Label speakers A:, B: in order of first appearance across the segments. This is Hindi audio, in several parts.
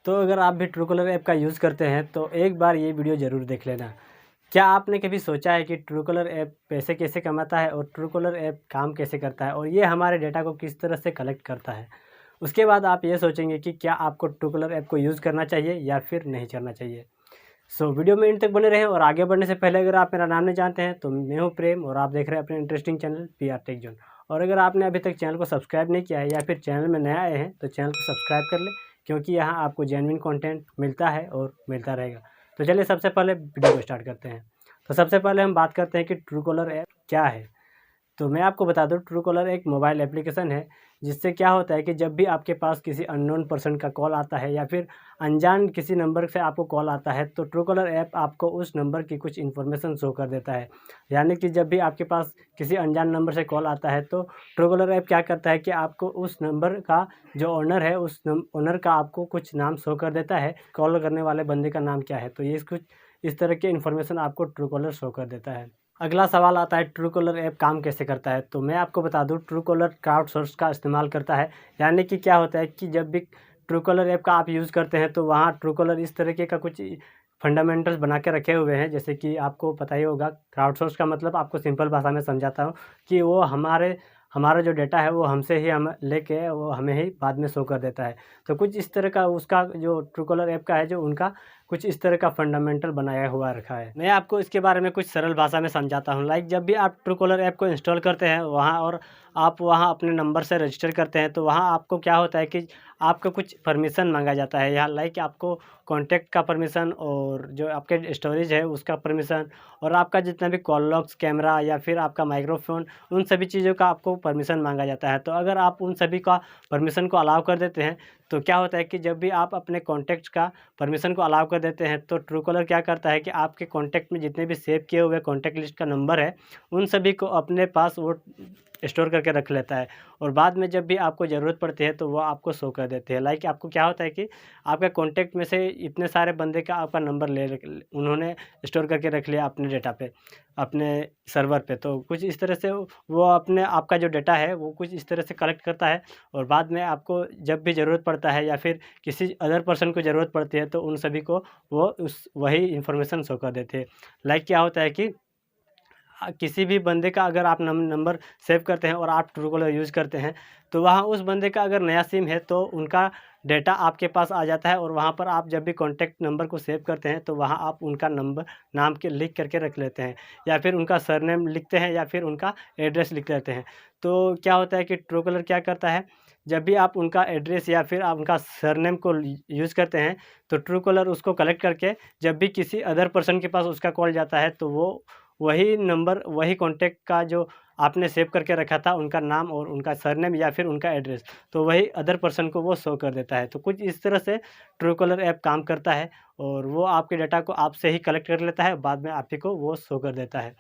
A: तो अगर आप भी ट्रूकॉलर ऐप का यूज़ करते हैं तो एक बार ये वीडियो ज़रूर देख लेना। क्या आपने कभी सोचा है कि ट्रूकॉलर ऐप पैसे कैसे कमाता है और ट्रूकॉलर ऐप काम कैसे करता है और ये हमारे डेटा को किस तरह से कलेक्ट करता है? उसके बाद आप ये सोचेंगे कि क्या आपको ट्रूकॉलर ऐप को यूज़ करना चाहिए या फिर नहीं करना चाहिए। वीडियो में एंड तक बने रहें और आगे बढ़ने से पहले अगर आप मेरा नाम नहीं जानते हैं तो मैं हूँ प्रेम और आप देख रहे हैं अपने interesting channel PR take zone. और अगर आपने अभी तक चैनल को सब्सक्राइब नहीं किया है या फिर चैनल में नया आए हैं तो चैनल को सब्सक्राइब कर लें, क्योंकि यहाँ आपको जेन्युइन कंटेंट मिलता है और मिलता रहेगा। तो चलिए सबसे पहले वीडियो को स्टार्ट करते हैं। तो सबसे पहले हम बात करते हैं कि ट्रूकॉलर ऐप क्या है। तो मैं आपको बता दूं, ट्रूकॉलर एक मोबाइल एप्लीकेशन है जिससे क्या होता है कि जब भी आपके पास किसी अननोन पर्सन का कॉल आता है या फिर अनजान किसी नंबर से आपको कॉल आता है तो ट्रूकॉलर ऐप आपको उस नंबर की कुछ इन्फॉर्मेशन शो कर देता है। यानी कि जब भी आपके पास किसी अनजान नंबर से कॉल आता है तो ट्रूकॉलर ऐप क्या करता है कि आपको उस नंबर का जो ओनर है उस ओनर का आपको कुछ नाम शो कर देता है, कॉल करने वाले बंदे का नाम क्या है। तो ये कुछ इस तरह के इन्फॉर्मेशन आपको ट्रूकॉलर शो कर देता है। अगला सवाल आता है ट्रूकॉलर ऐप काम कैसे करता है। तो मैं आपको बता दूं, ट्रूकॉलर क्राउडसोर्स का इस्तेमाल करता है। यानी कि क्या होता है कि जब भी ट्रूकॉलर ऐप का आप यूज़ करते हैं तो वहाँ ट्रूकॉलर इस तरीके का कुछ फंडामेंटल्स बना के रखे हुए हैं। जैसे कि आपको पता ही होगा, क्राउडसोर्स का मतलब आपको सिंपल भाषा में समझाता हूँ कि वो हमारा जो डेटा है वो हमसे ही हम लेके वो हमें ही बाद में शो कर देता है। तो कुछ इस तरह का उसका जो ट्रूकॉलर ऐप का है, जो उनका कुछ इस तरह का फंडामेंटल बनाया हुआ रखा है। मैं आपको इसके बारे में कुछ सरल भाषा में समझाता हूँ। लाइक जब भी आप ट्रूकॉलर ऐप को इंस्टॉल करते हैं वहाँ और आप वहाँ अपने नंबर से रजिस्टर करते हैं तो वहाँ आपको क्या होता है कि आपका कुछ परमिशन मांगा जाता है। यहाँ लाइक आपको कॉन्टैक्ट का परमिशन और जो आपके स्टोरेज है उसका परमिशन और आपका जितना भी कॉल लॉग्स, कैमरा या फिर आपका माइक्रोफोन, उन सभी चीज़ों का आपको परमिशन मांगा जाता है। तो अगर आप उन सभी का परमिशन को अलाउ कर देते हैं तो क्या होता है कि जब भी आप अपने कॉन्टैक्ट्स का परमिशन को अलाउ कर देते हैं तो ट्रूकॉलर क्या करता है कि आपके कॉन्टैक्ट में जितने भी सेव किए हुए कॉन्टैक्ट लिस्ट का नंबर है उन सभी को अपने पास वो स्टोर करके रख लेता है और बाद में जब भी आपको ज़रूरत पड़ती है तो वो आपको शो कर देते हैं। लाइक आपको क्या होता है कि आपके कॉन्टैक्ट में से इतने सारे बंदे का आपका नंबर उन्होंने स्टोर करके रख लिया अपने डेटा पे, अपने सर्वर पे। तो कुछ इस तरह से वो अपने आपका जो डेटा है वो कुछ इस तरह से कलेक्ट करता है और बाद में आपको जब भी ज़रूरत पड़ता है या फिर किसी अदर पर्सन को ज़रूरत पड़ती है तो उन सभी को वो उस वही इन्फॉर्मेशन शो कर देते हैं। लाइक क्या होता है कि किसी भी बंदे का अगर आप नंबर सेव करते हैं और आप ट्रूकॉलर यूज़ करते हैं तो वहाँ उस बंदे का अगर नया सिम है तो उनका डेटा आपके पास आ जाता है और वहाँ पर आप जब भी कॉन्टैक्ट नंबर को सेव करते हैं तो वहाँ आप उनका नाम के लिख करके रख लेते हैं या फिर उनका सरनेम लिखते हैं या फिर उनका एड्रेस लिख लेते हैं। तो क्या होता है कि ट्रूकॉलर क्या करता है, जब भी आप उनका एड्रेस या फिर आप उनका सरनेम को यूज़ करते हैं तो ट्रूकॉलर उसको कलेक्ट करके जब भी किसी अदर पर्सन के पास उसका कॉल जाता है तो वो वही नंबर, वही कॉन्टैक्ट का जो आपने सेव करके रखा था उनका नाम और उनका सरनेम या फिर उनका एड्रेस, तो वही अदर पर्सन को वो शो कर देता है। तो कुछ इस तरह से ट्रूकॉलर ऐप काम करता है और वो आपके डाटा को आपसे ही कलेक्ट कर लेता है, बाद में आप ही को वो शो कर देता है।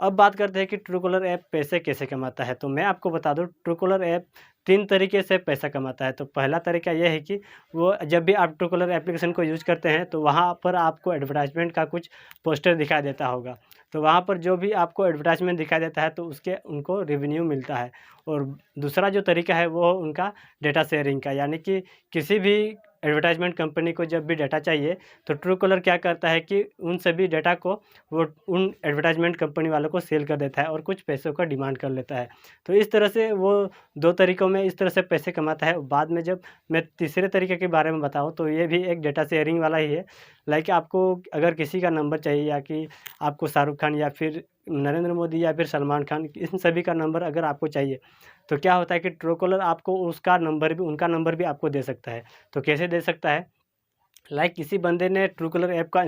A: अब बात करते हैं कि ट्रूकॉलर ऐप पैसे कैसे कमाता है। तो मैं आपको बता दूं, ट्रूकॉलर ऐप 3 तरीके से पैसा कमाता है। तो पहला तरीका ये है कि वो जब भी आप ट्रूकॉलर एप्लीकेशन को यूज़ करते हैं तो वहाँ पर आपको एडवर्टाइजमेंट का कुछ पोस्टर दिखाई देता होगा। तो वहाँ पर जो भी आपको एडवर्टाइजमेंट दिखाई देता है तो उसके उनको रेवेन्यू मिलता है। और दूसरा जो तरीका है वो उनका डेटा शेयरिंग का, यानी कि किसी भी एडवर्टाइजमेंट कंपनी को जब भी डाटा चाहिए तो ट्रूकॉलर क्या करता है कि उन सभी डाटा को वो उन एडवर्टाइजमेंट कंपनी वालों को सेल कर देता है और कुछ पैसों का डिमांड कर लेता है। तो इस तरह से वो 2 तरीकों में इस तरह से पैसे कमाता है। बाद में जब मैं तीसरे तरीके के बारे में बताऊँ तो ये भी एक डेटा शेयरिंग वाला ही है। लाइक आपको अगर किसी का नंबर चाहिए या कि आपको शाहरुख खान या फिर नरेंद्र मोदी या फिर सलमान खान, इन सभी का नंबर अगर आपको चाहिए तो क्या होता है कि ट्रूकॉलर आपको उसका नंबर भी, उनका नंबर भी आपको दे सकता है। तो कैसे दे सकता है? लाइक किसी बंदे ने ट्रूकॉलर ऐप का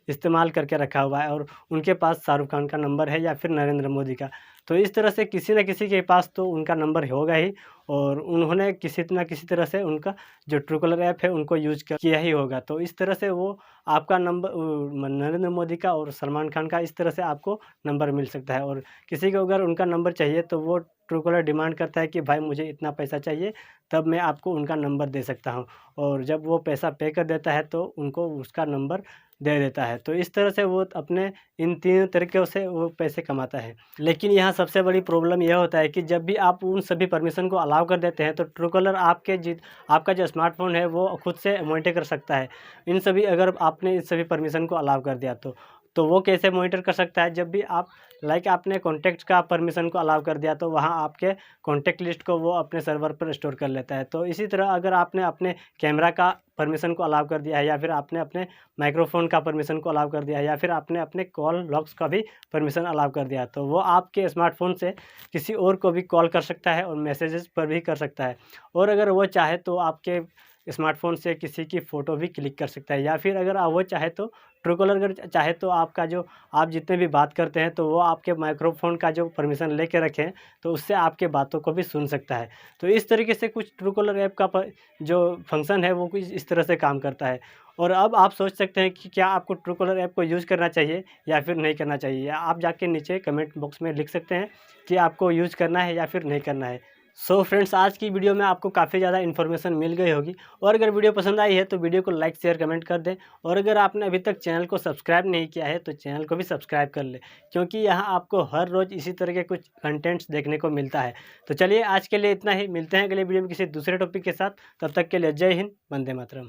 A: इस्तेमाल करके रखा हुआ है और उनके पास शाहरुख खान का नंबर है या फिर नरेंद्र मोदी का। तो इस तरह से किसी न किसी के पास तो उनका नंबर होगा ही और उन्होंने किसी न किसी तरह से उनका जो ट्रूकॉलर ऐप है उनको किया ही होगा। तो इस तरह से वो आपका नंबर नरेंद्र मोदी का और सलमान खान का इस तरह से आपको नंबर मिल सकता है और किसी को अगर उनका नंबर चाहिए तो वो ट्रूकॉलर डिमांड करता है कि भाई मुझे इतना पैसा चाहिए, तब मैं आपको उनका नंबर दे सकता हूँ। और जब वो पैसा पे कर देता है तो उनको उसका नंबर दे देता है। तो इस तरह से वो अपने इन तीनों तरीक़ों से वो पैसे कमाता है। लेकिन यहाँ सबसे बड़ी प्रॉब्लम यह होता है कि जब भी आप उन सभी परमिशन को अलाउ कर देते हैं तो ट्रूकॉलर आपका जो स्मार्टफ़ोन है वो खुद से मॉनिटर कर सकता है। इन सभी अगर आपने इन सभी परमिशन को अलाउ कर दिया तो वो कैसे मॉनिटर कर सकता है? जब भी आप आपने कॉन्टैक्ट का परमिशन को अलाउ कर दिया तो वहाँ आपके कॉन्टैक्ट लिस्ट को वो अपने सर्वर पर स्टोर कर लेता है। तो इसी तरह अगर आपने अपने कैमरा का परमिशन को अलाउ कर दिया है, या फिर आपने अपने माइक्रोफ़ोन का परमिशन को अलाउ कर दिया है, या फिर आपने अपने कॉल लॉग्स का भी परमिशन अलाउ कर दिया, तो वो आपके स्मार्टफ़ोन से किसी और को भी कॉल कर सकता है और मैसेजेस पर भी कर सकता है। और अगर वो चाहे तो आपके स्मार्टफ़ोन से किसी की फ़ोटो भी क्लिक कर सकता है, या फिर अगर वो चाहे तो ट्रूकॉलर अगर चाहे तो आपका जो आप जितने भी बात करते हैं तो वो आपके माइक्रोफ़ोन का जो परमिशन लेके रखें तो उससे आपके बातों को भी सुन सकता है। तो इस तरीके से कुछ ट्रूकॉलर ऐप का जो फंक्शन है वो कुछ इस तरह से काम करता है। और अब आप सोच सकते हैं कि क्या आपको ट्रूकॉलर ऐप को यूज़ करना चाहिए या फिर नहीं करना चाहिए? या आप जाके नीचे कमेंट बॉक्स में लिख सकते हैं कि आपको यूज़ करना है या फिर नहीं करना है। सो फ्रेंड्स, आज की वीडियो में आपको काफ़ी ज़्यादा इन्फॉर्मेशन मिल गई होगी, और अगर वीडियो पसंद आई है तो वीडियो को लाइक शेयर कमेंट कर दें। और अगर आपने अभी तक चैनल को सब्सक्राइब नहीं किया है तो चैनल को भी सब्सक्राइब कर लें, क्योंकि यहाँ आपको हर रोज़ इसी तरह के कुछ कंटेंट्स देखने को मिलता है। तो चलिए आज के लिए इतना ही, मिलते हैं अगले वीडियो में किसी दूसरे टॉपिक के साथ। तब तक के लिए जय हिंद, वंदे मातरम।